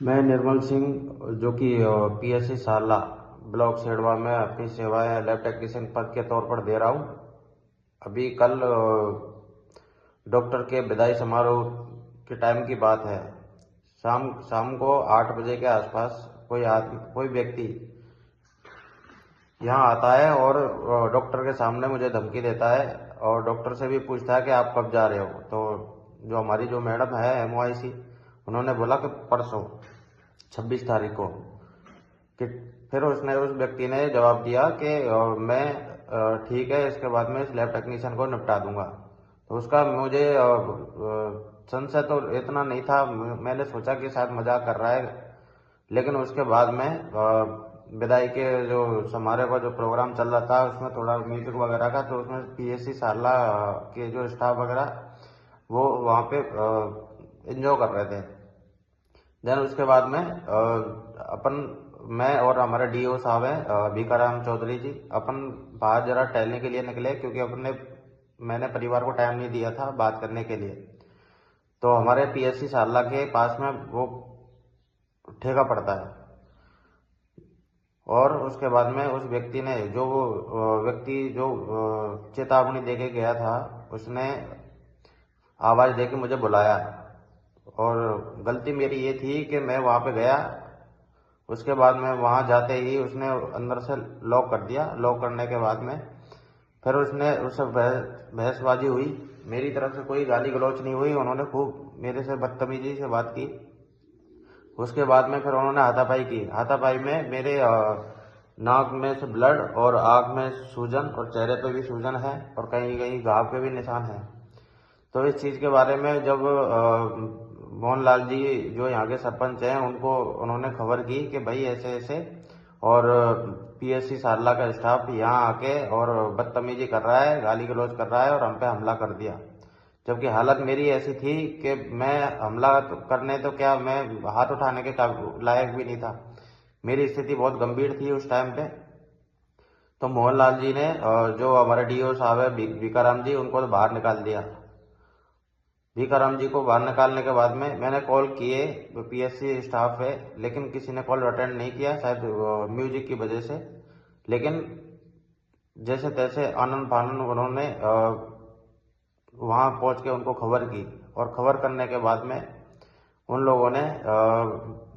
मैं निर्मल सिंह, जो कि पीएससी सारला ब्लॉक सेडवा में अपनी सेवाएं लैब टेक्नीशियन पद के तौर पर दे रहा हूं। अभी कल डॉक्टर के विदाई समारोह के टाइम की बात है। शाम शाम को 8 बजे के आसपास कोई व्यक्ति यहाँ आता है और डॉक्टर के सामने मुझे धमकी देता है और डॉक्टर से भी पूछता है कि आप कब जा रहे हो। तो जो हमारी जो मैडम है MOIC, उन्होंने बोला कि परसों 26 तारीख को। कि फिर उस व्यक्ति ने जवाब दिया कि मैं ठीक है, इसके बाद में इस लैब टेक्नीशियन को निपटा दूंगा। तो उसका मुझे संशय तो इतना नहीं था, मैंने सोचा कि शायद मजाक कर रहा है। लेकिन उसके बाद में विदाई के जो समारोह का जो प्रोग्राम चल रहा था, उसमें थोड़ा म्यूजिक वगैरह का, तो उसमें पीएससी सारला के जो स्टाफ वगैरह वो वहाँ पे एंजॉय कर रहे थे। देन उसके बाद में मैं और हमारे DO साहब हैं भीखाराम चौधरी जी, अपन बाहर जरा टहलने के लिए निकले, क्योंकि मैंने परिवार को टाइम नहीं दिया था बात करने के लिए। तो हमारे पीएससी सारला के पास में वो ठेका पड़ता है। और उसके बाद में उस व्यक्ति ने व्यक्ति जो चेतावनी देके गया था, उसने आवाज देके मुझे बुलाया और गलती मेरी ये थी कि मैं वहां पे गया। उसके बाद में वहां जाते ही उसने अंदर से लॉक कर दिया। लॉक करने के बाद में फिर उससे बहसबाजी हुई। मेरी तरफ से कोई गाली गलौच नहीं हुई, उन्होंने खूब मेरे से बदतमीजी से बात की। उसके बाद में फिर उन्होंने हाथापाई की। हाथापाई में मेरे नाक में से ब्लड और आँख में सूजन और चेहरे पे भी सूजन है और कहीं कहीं घाव के भी निशान है। तो इस चीज़ के बारे में जब मोहनलाल जी जो यहाँ के सरपंच हैं, उनको उन्होंने खबर की कि भाई ऐसे ऐसे, और पीएससी सारला का स्टाफ यहाँ आके और बदतमीजी कर रहा है, गाली गलौज कर रहा है और हम पे हमला कर दिया। जबकि हालत मेरी ऐसी थी कि मैं हमला तो करने, तो क्या मैं हाथ उठाने के लायक भी नहीं था। मेरी स्थिति बहुत गंभीर थी उस टाइम पे। तो मोहनलाल जी ने जो हमारे DO साहब है भीखाराम जी, उनको तो बाहर निकाल दिया। भीखाराम जी को बाहर निकालने के बाद में मैंने कॉल किए पीएससी स्टाफ है, लेकिन किसी ने कॉल अटेंड नहीं किया, शायद म्यूजिक की वजह से। लेकिन जैसे तैसे आनन फानन उन्होंने वहां पहुंच के उनको खबर की, और खबर करने के बाद में उन लोगों ने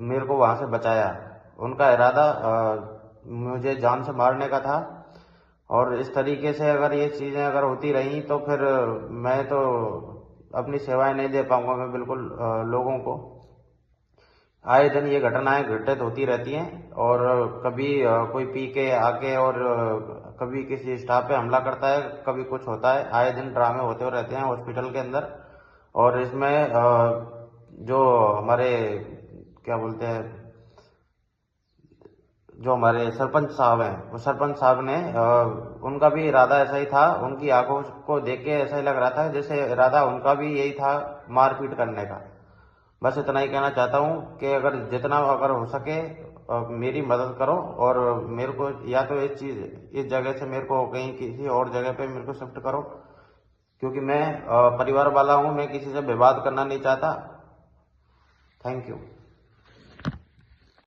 मेरे को वहां से बचाया। उनका इरादा मुझे जान से मारने का था। और इस तरीके से अगर ये चीजें अगर होती रही तो फिर मैं तो अपनी सेवाएं नहीं दे पाऊंगा। मैं बिल्कुल लोगों को, आए दिन ये घटनाएं घटित होती रहती हैं। और कभी कोई पी के आके और कभी किसी स्टाफ पे हमला करता है, कभी कुछ होता है। आए दिन ड्रामे होते रहते हैं हॉस्पिटल के अंदर। और इसमें जो हमारे क्या बोलते हैं, जो हमारे सरपंच साहब हैं, वो सरपंच साहब ने उनका भी इरादा ऐसा ही था। उनकी आंखों को देख के ऐसा ही लग रहा था जैसे इरादा उनका भी यही था, मारपीट करने का। बस इतना ही कहना चाहता हूँ कि अगर हो सके मेरी मदद करो, और मेरे को या तो इस जगह से मेरे को कहीं किसी और जगह पे मेरे को शिफ्ट करो, क्योंकि मैं परिवार वाला हूँ, मैं किसी से विवाद करना नहीं चाहता। Thank you.